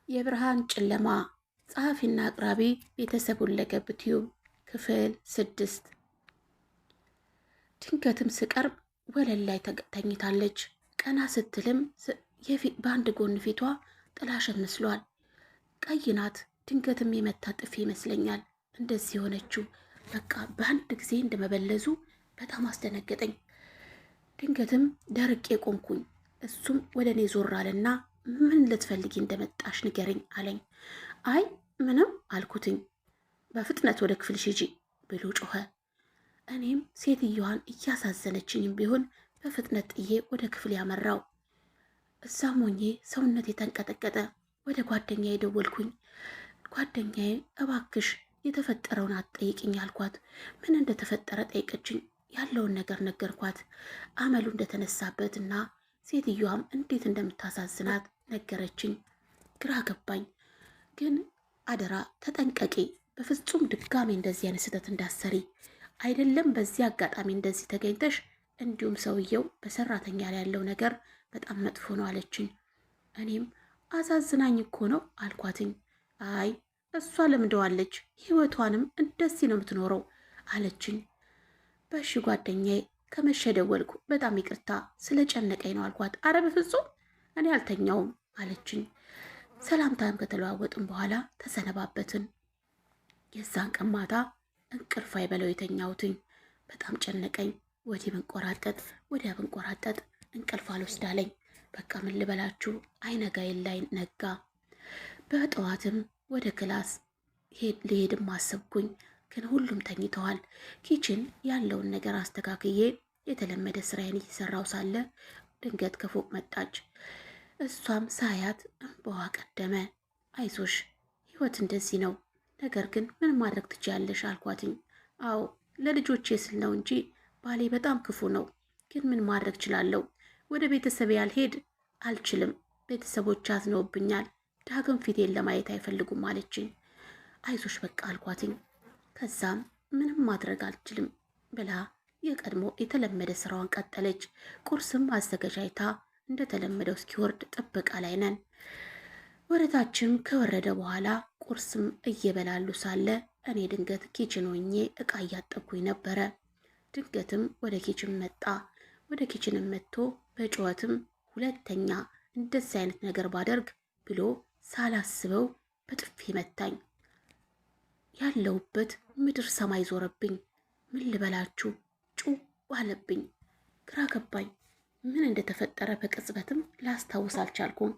የብርሃን ጨለማ ጸሐፊና አቅራቢ ቤተሰብ ሁለገብ ቲዩብ ክፍል 6። ድንገትም ስቀርብ ወለል ላይ ተኝታለች። ቀና ስትልም በአንድ ጎን ፊቷ ጥላሸት መስሏል። ቀይ ናት። ድንገትም የመታ ጥፊ ይመስለኛል እንደዚህ የሆነችው። በቃ በአንድ ጊዜ እንደመበለዙ በጣም አስደነገጠኝ። ድንገትም ደርቄ ቆምኩኝ። እሱም ወደ እኔ ዞር አለና ምን ልትፈልጊ እንደመጣሽ ንገረኝ አለኝ። አይ ምንም አልኩትኝ። በፍጥነት ወደ ክፍልሽ ሂጂ ብሎ ጮኸ። እኔም ሴትዮዋን እያሳዘነችኝም ቢሆን በፍጥነት ጥዬ ወደ ክፍል ያመራው። እዛም ሆኜ ሰውነት የተንቀጠቀጠ። ወደ ጓደኛዬ ደወልኩኝ። ጓደኛዬ እባክሽ የተፈጠረውን አትጠይቅኝ አልኳት። ምን እንደተፈጠረ ጠይቀችኝ። ያለውን ነገር ነገርኳት። አመሉ እንደተነሳበት እና ሴትዮዋም እንዴት እንደምታሳዝናት ነገረችኝ። ግራ ገባኝ። ግን አደራ ተጠንቀቂ፣ በፍጹም ድጋሜ እንደዚህ አይነት ስህተት እንዳሰሪ፣ አይደለም በዚህ አጋጣሚ እንደዚህ ተገኝተሽ፣ እንዲሁም ሰውየው በሰራተኛ ላይ ያለው ነገር በጣም መጥፎ ነው አለችኝ። እኔም አሳዝናኝ እኮ ነው አልኳትኝ። አይ እሷ ለምደዋለች፣ ህይወቷንም እንደዚህ ነው የምትኖረው አለችኝ። በሺ ጓደኛዬ ከመሸ ደወልኩ። በጣም ይቅርታ ስለጨነቀኝ ነው አልኳት። አረ በፍጹም እኔ አልተኛውም አለችኝ። ሰላምታም ከተለዋወጥን በኋላ ተሰነባበትን። የዛን ቀን ማታ እንቅልፍ አይበለው የተኛሁትኝ። በጣም ጨነቀኝ። ወዲህ ብንቆራጠጥ ወዲያ ብንቆራጠጥ እንቅልፍ አልወስዳለኝ። በቃ ምን ልበላችሁ፣ አይነጋ የላይ ነጋ። በጠዋትም ወደ ክላስ ልሄድም አሰብኩኝ፣ ግን ሁሉም ተኝተዋል። ኪችን ያለውን ነገር አስተካክዬ የተለመደ ስራዬን እየሰራው ሳለ ድንገት ከፎቅ መጣች። እሷም ሳያት እንባዋ ቀደመ። አይዞሽ ህይወት እንደዚህ ነው፣ ነገር ግን ምን ማድረግ ትችያለሽ አልኳትኝ። አዎ ለልጆቼ ስል ነው እንጂ ባሌ በጣም ክፉ ነው፣ ግን ምን ማድረግ እችላለሁ? ወደ ቤተሰብ ያልሄድ አልችልም። ቤተሰቦች አዝነውብኛል፣ ዳግም ፊቴን ለማየት አይፈልጉም አለችኝ። አይዞሽ በቃ አልኳትኝ። ከዛም ምንም ማድረግ አልችልም ብላ የቀድሞ የተለመደ ስራዋን ቀጠለች። ቁርስም አዘገጃጅታ እንደተለመደው እስኪወርድ ጥበቃ ላይ ነን። ወደታችም ከወረደ በኋላ ቁርስም እየበላሉ ሳለ እኔ ድንገት ኪችን ሆኜ እቃ እያጠብኩኝ ነበረ። ድንገትም ወደ ኪችን መጣ። ወደ ኪችንም መጥቶ በጩኸትም ሁለተኛ እንደዚህ አይነት ነገር ባደርግ ብሎ ሳላስበው በጥፊ መታኝ። ያለውበት ምድር ሰማይ ዞረብኝ። ምን ልበላችሁ ጩ አለብኝ። ግራ ገባኝ። ምን እንደተፈጠረ በቅጽበትም ላስታውስ አልቻልኩም።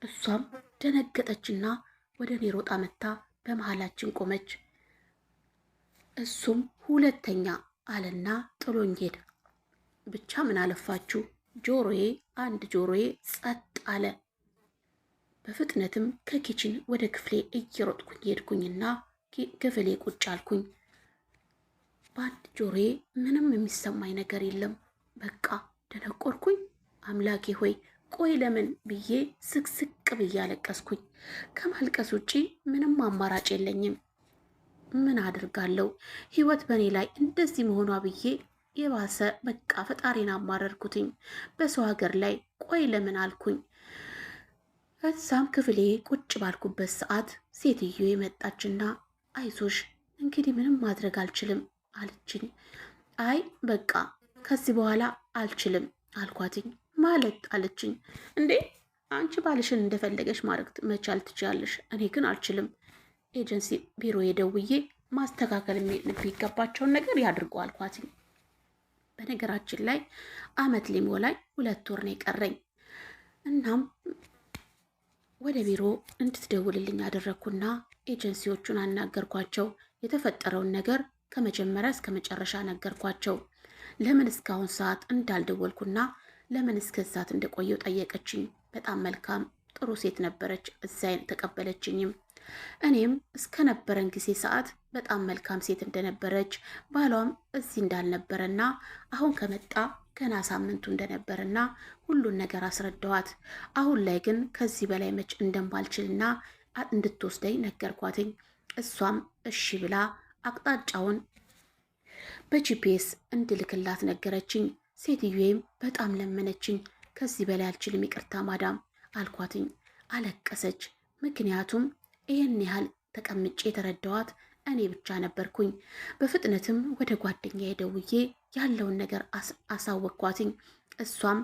እሷም ደነገጠችና ወደ እኔ ሮጣ መታ በመሃላችን ቆመች። እሱም ሁለተኛ አለና ጥሎኝ ሄደ። ብቻ ምን አለፋችሁ ጆሮዬ አንድ ጆሮዬ ጸጥ አለ። በፍጥነትም ከኪችን ወደ ክፍሌ እየሮጥኩኝ ሄድኩኝና ክፍሌ ቁጭ አልኩኝ። በአንድ ጆሮዬ ምንም የሚሰማኝ ነገር የለም። በቃ ደነቆርኩኝ። አምላኬ ሆይ ቆይ ለምን ብዬ ስቅስቅ ብዬ አለቀስኩኝ። ከማልቀስ ውጪ ምንም አማራጭ የለኝም። ምን አድርጋለሁ? ህይወት በእኔ ላይ እንደዚህ መሆኗ ብዬ የባሰ በቃ ፈጣሪን አማረርኩትኝ። በሰው ሀገር ላይ ቆይ ለምን አልኩኝ። እዛም ክፍሌ ቁጭ ባልኩበት ሰዓት ሴትዮ የመጣችና አይዞሽ እንግዲህ ምንም ማድረግ አልችልም አለችኝ። አይ በቃ ከዚህ በኋላ አልችልም አልኳትኝ። ማለት አለችኝ። እንዴ አንቺ ባልሽን እንደፈለገሽ ማድረግ መቻል ትችያለሽ፣ እኔ ግን አልችልም። ኤጀንሲ ቢሮ የደውዬ ማስተካከል የሚገባቸውን ነገር ያድርጉ አልኳትኝ። በነገራችን ላይ አመት ሊሞላኝ 2 ወር ነው የቀረኝ። እናም ወደ ቢሮ እንድትደውልልኝ አደረግኩና ኤጀንሲዎቹን አናገርኳቸው። የተፈጠረውን ነገር ከመጀመሪያ እስከ መጨረሻ ነገርኳቸው። ለምን እስካሁን ሰዓት እንዳልደወልኩና ለምን እስከ ሰዓት እንደቆየው ጠየቀችኝ። በጣም መልካም ጥሩ ሴት ነበረች። እዛ ተቀበለችኝም። እኔም እስከነበረን ጊዜ ሰዓት በጣም መልካም ሴት እንደነበረች፣ ባሏም እዚህ እንዳልነበረና አሁን ከመጣ ገና ሳምንቱ እንደነበረና ሁሉን ነገር አስረዳዋት። አሁን ላይ ግን ከዚህ በላይ መች እንደማልችልና እንድትወስደኝ ነገርኳትኝ። እሷም እሺ ብላ አቅጣጫውን በጂፒኤስ እንድልክላት ነገረችኝ። ሴትዮዬም በጣም ለመነችኝ። ከዚህ በላይ አልችልም ይቅርታ ማዳም አልኳትኝ። አለቀሰች። ምክንያቱም ይህን ያህል ተቀምጬ የተረዳዋት እኔ ብቻ ነበርኩኝ። በፍጥነትም ወደ ጓደኛዬ ደውዬ ያለውን ነገር አሳወቅኳትኝ። እሷም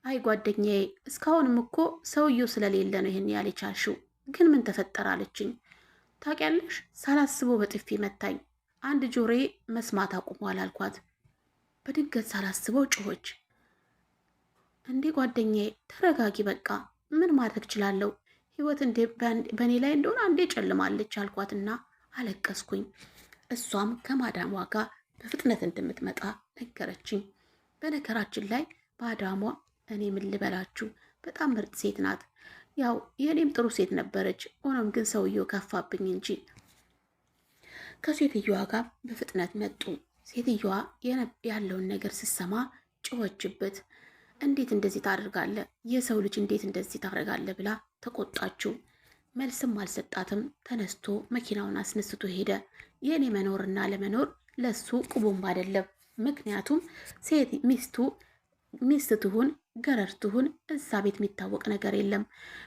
አይ ጓደኛዬ፣ እስካሁንም እኮ ሰውየው ስለሌለ ነው ይህን ያህል የቻልሽው፣ ግን ምን ተፈጠረ አለችኝ። ታውቂያለሽ፣ ሳላስበው በጥፊ መታኝ። አንድ ጆሮዬ መስማት አቁሟል አልኳት። በድንገት ሳላስበው ጮኸች። እንዴ ጓደኛዬ ተረጋጊ፣ በቃ ምን ማድረግ እችላለሁ? ህይወት በእኔ ላይ እንደሆነ አንዴ ጨልማለች አልኳትና አለቀስኩኝ። እሷም ከማዳሟ ጋር በፍጥነት እንደምትመጣ ነገረችኝ። በነገራችን ላይ ማዳሟ እኔ ምን ልበላችሁ በጣም ምርጥ ሴት ናት። ያው የእኔም ጥሩ ሴት ነበረች። ሆኖም ግን ሰውየው ከፋብኝ እንጂ። ከሴትየዋ ጋር በፍጥነት መጡ። ሴትየዋ ያለውን ነገር ስትሰማ ጮኸችበት። እንዴት እንደዚህ ታደርጋለህ? የሰው ልጅ እንዴት እንደዚህ ታደርጋለህ? ብላ ተቆጣችው። መልስም አልሰጣትም። ተነስቶ መኪናውን አስነስቶ ሄደ። የእኔ መኖርና ለመኖር ለሱ ቁቡም አይደለም። ምክንያቱም ሴት ሚስት ትሁን ገረድ ትሁን እዛ ቤት የሚታወቅ ነገር የለም።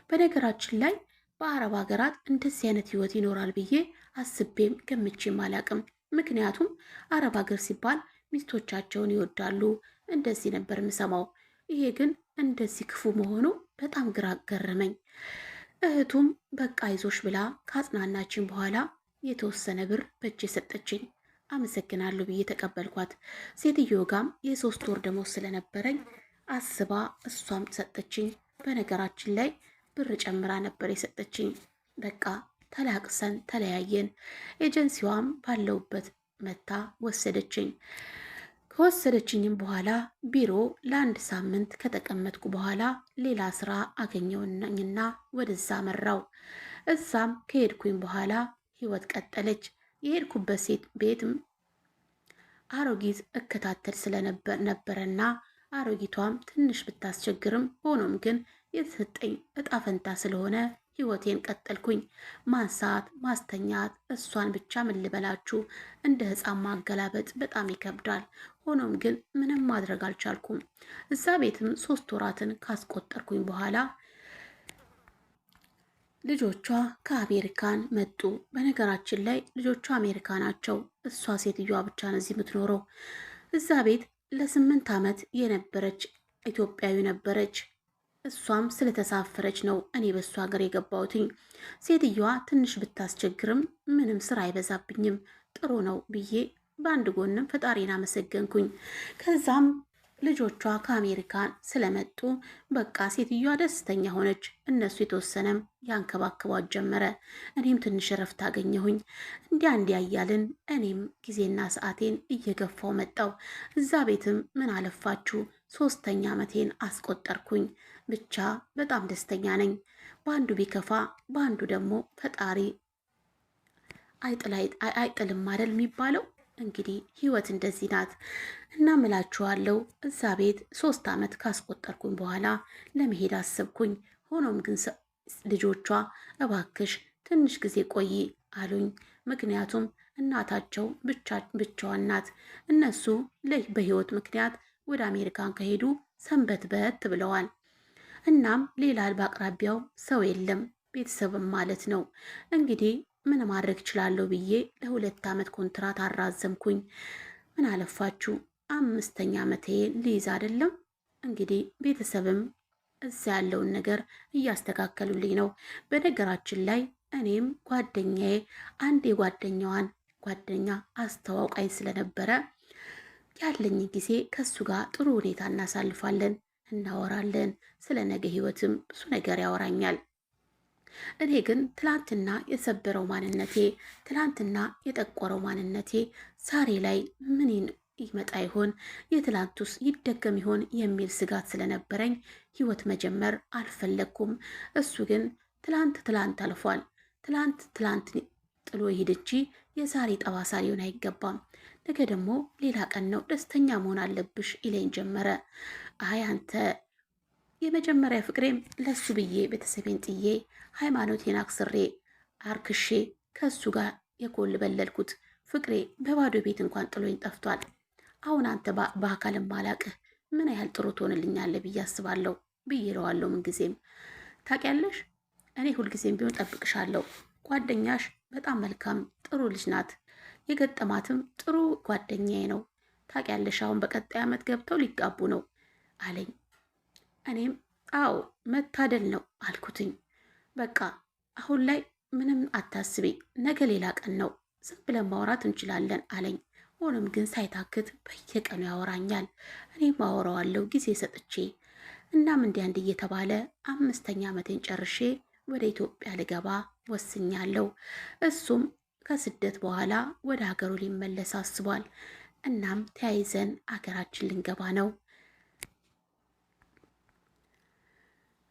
በነገራችን ላይ በአረብ ሀገራት እንደዚህ አይነት ህይወት ይኖራል ብዬ አስቤም ገምቼም አላቅም። ምክንያቱም አረብ ሀገር ሲባል ሚስቶቻቸውን ይወዳሉ፣ እንደዚህ ነበር የምሰማው። ይሄ ግን እንደዚህ ክፉ መሆኑ በጣም ግራ ገረመኝ። እህቱም በቃ አይዞሽ ብላ ከአጽናናችን በኋላ የተወሰነ ብር በእጅ የሰጠችኝ። አመሰግናለሁ ብዬ ተቀበልኳት። ሴትዮ ጋም የ3 ወር ደሞዝ ስለነበረኝ አስባ እሷም ሰጠችኝ። በነገራችን ላይ ብር ጨምራ ነበር የሰጠችኝ። በቃ ተላቅሰን ተለያየን። ኤጀንሲዋም ባለውበት መታ ወሰደችኝ። ከወሰደችኝም በኋላ ቢሮ ለ1 ሳምንት ከተቀመጥኩ በኋላ ሌላ ስራ አገኘውኝና ወደዛ መራው። እዛም ከሄድኩኝ በኋላ ህይወት ቀጠለች። የሄድኩበት ሴት ቤትም አሮጊት እከታተል ስለነበረና አሮጊቷም ትንሽ ብታስቸግርም ሆኖም ግን የተሰጠኝ እጣ ፈንታ ስለሆነ ህይወቴን ቀጠልኩኝ። ማንሳት፣ ማስተኛት፣ እሷን ብቻ ምን ልበላችሁ እንደ ህፃን ማገላበጥ በጣም ይከብዳል። ሆኖም ግን ምንም ማድረግ አልቻልኩም። እዛ ቤትም 3 ወራትን ካስቆጠርኩኝ በኋላ ልጆቿ ከአሜሪካን መጡ። በነገራችን ላይ ልጆቿ አሜሪካ ናቸው። እሷ ሴትዮዋ ብቻ ነው እዚህ የምትኖረው። እዛ ቤት ለ8 ዓመት የነበረች ኢትዮጵያዊ ነበረች። እሷም ስለተሳፈረች ነው እኔ በእሱ ሀገር የገባሁትኝ። ሴትዮዋ ትንሽ ብታስቸግርም ምንም ስራ አይበዛብኝም፣ ጥሩ ነው ብዬ በአንድ ጎንም ፈጣሪን አመሰገንኩኝ። ከዛም ልጆቿ ከአሜሪካን ስለመጡ በቃ ሴትዮዋ ደስተኛ ሆነች። እነሱ የተወሰነም ያንከባክቧት ጀመረ። እኔም ትንሽ እረፍት አገኘሁኝ። እንዲያ እያልን እኔም ጊዜና ሰዓቴን እየገፋው መጣው። እዛ ቤትም ምን አለፋችሁ 3ኛ ዓመቴን አስቆጠርኩኝ። ብቻ በጣም ደስተኛ ነኝ። በአንዱ ቢከፋ በአንዱ ደግሞ ፈጣሪ አይጥልም አይደል የሚባለው። እንግዲህ ህይወት እንደዚህ ናት እና ምላችኋለሁ። እዛ ቤት 3 ዓመት ካስቆጠርኩኝ በኋላ ለመሄድ አሰብኩኝ። ሆኖም ግን ልጆቿ እባክሽ ትንሽ ጊዜ ቆይ አሉኝ። ምክንያቱም እናታቸው ብቻዋን ናት። እነሱ በህይወት ምክንያት ወደ አሜሪካን ከሄዱ ሰንበትበት ብለዋል። እናም ሌላ በአቅራቢያው ሰው የለም፣ ቤተሰብም ማለት ነው። እንግዲህ ምን ማድረግ እችላለሁ ብዬ ለ2 ዓመት ኮንትራት አራዘምኩኝ። ምን አለፋችሁ 5ኛ ዓመቴ ልይዝ አይደለም። እንግዲህ ቤተሰብም እዛ ያለውን ነገር እያስተካከሉልኝ ነው። በነገራችን ላይ እኔም ጓደኛዬ አንድ የጓደኛዋን ጓደኛ አስተዋውቃኝ ስለነበረ ያለኝ ጊዜ ከሱ ጋር ጥሩ ሁኔታ እናሳልፋለን፣ እናወራለን። ስለ ነገ ህይወትም ብዙ ነገር ያወራኛል። እኔ ግን ትላንትና የሰበረው ማንነቴ፣ ትላንትና የጠቆረው ማንነቴ ዛሬ ላይ ምን ይመጣ ይሆን፣ የትላንቱስ ይደገም ይሆን የሚል ስጋት ስለነበረኝ ህይወት መጀመር አልፈለግኩም። እሱ ግን ትላንት አልፏል። ትላንት ጥሎ ይሄድ እንጂ የዛሬ ጠባሳ ሊሆን አይገባም። ነገ ደግሞ ሌላ ቀን ነው፣ ደስተኛ መሆን አለብሽ ይለኝ ጀመረ። አይ አንተ የመጀመሪያ ፍቅሬም ለሱ ብዬ ቤተሰቤን ጥዬ ሃይማኖቴን አክስሬ አርክሼ ከሱ ጋር የኮልበለልኩት ፍቅሬ በባዶ ቤት እንኳን ጥሎኝ ጠፍቷል። አሁን አንተ በአካልም ማላቅህ ምን ያህል ጥሩ ትሆንልኛለህ ብዬ አስባለሁ ብዬ እለዋለሁ። ምንጊዜም ታውቂያለሽ እኔ ሁልጊዜም ቢሆን ጠብቅሻለሁ። ጓደኛሽ በጣም መልካም ጥሩ ልጅ ናት። የገጠማትም ጥሩ ጓደኛዬ ነው። ታውቂያለሽ፣ አሁን በቀጣይ ዓመት ገብተው ሊጋቡ ነው አለኝ። እኔም አዎ መታደል ነው አልኩትኝ። በቃ አሁን ላይ ምንም አታስቢ፣ ነገ ሌላ ቀን ነው፣ ዝም ብለን ማውራት እንችላለን አለኝ። ሆኖም ግን ሳይታክት በየቀኑ ያወራኛል። እኔም አወራዋለሁ ጊዜ ሰጥቼ። እናም እንዲያ እንዲህ እየተባለ 5ኛ ዓመቴን ጨርሼ ወደ ኢትዮጵያ ልገባ ወስኛለሁ። እሱም ከስደት በኋላ ወደ ሀገሩ ሊመለስ አስቧል። እናም ተያይዘን አገራችን ልንገባ ነው።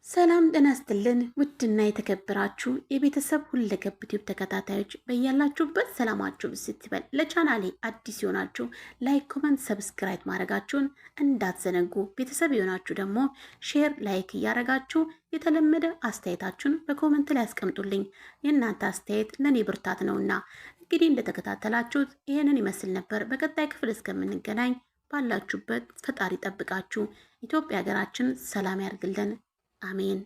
ሰላም ጤና ይስጥልን ውድና የተከበራችሁ የቤተሰብ ሁለገብ ዩቲዩብ ተከታታዮች በያላችሁበት ሰላማችሁ ብስት ይበል። ለቻናሌ አዲስ የሆናችሁ ላይክ፣ ኮመንት፣ ሰብስክራይብ ማድረጋችሁን እንዳትዘነጉ። ቤተሰብ የሆናችሁ ደግሞ ሼር፣ ላይክ እያደረጋችሁ የተለመደ አስተያየታችሁን በኮመንት ላይ ያስቀምጡልኝ። የእናንተ አስተያየት ለእኔ ብርታት ነውና። እንግዲህ እንደተከታተላችሁት ይህንን ይመስል ነበር። በቀጣይ ክፍል እስከምንገናኝ ባላችሁበት ፈጣሪ ጠብቃችሁ ኢትዮጵያ ሀገራችን ሰላም ያርግልን። አሜን።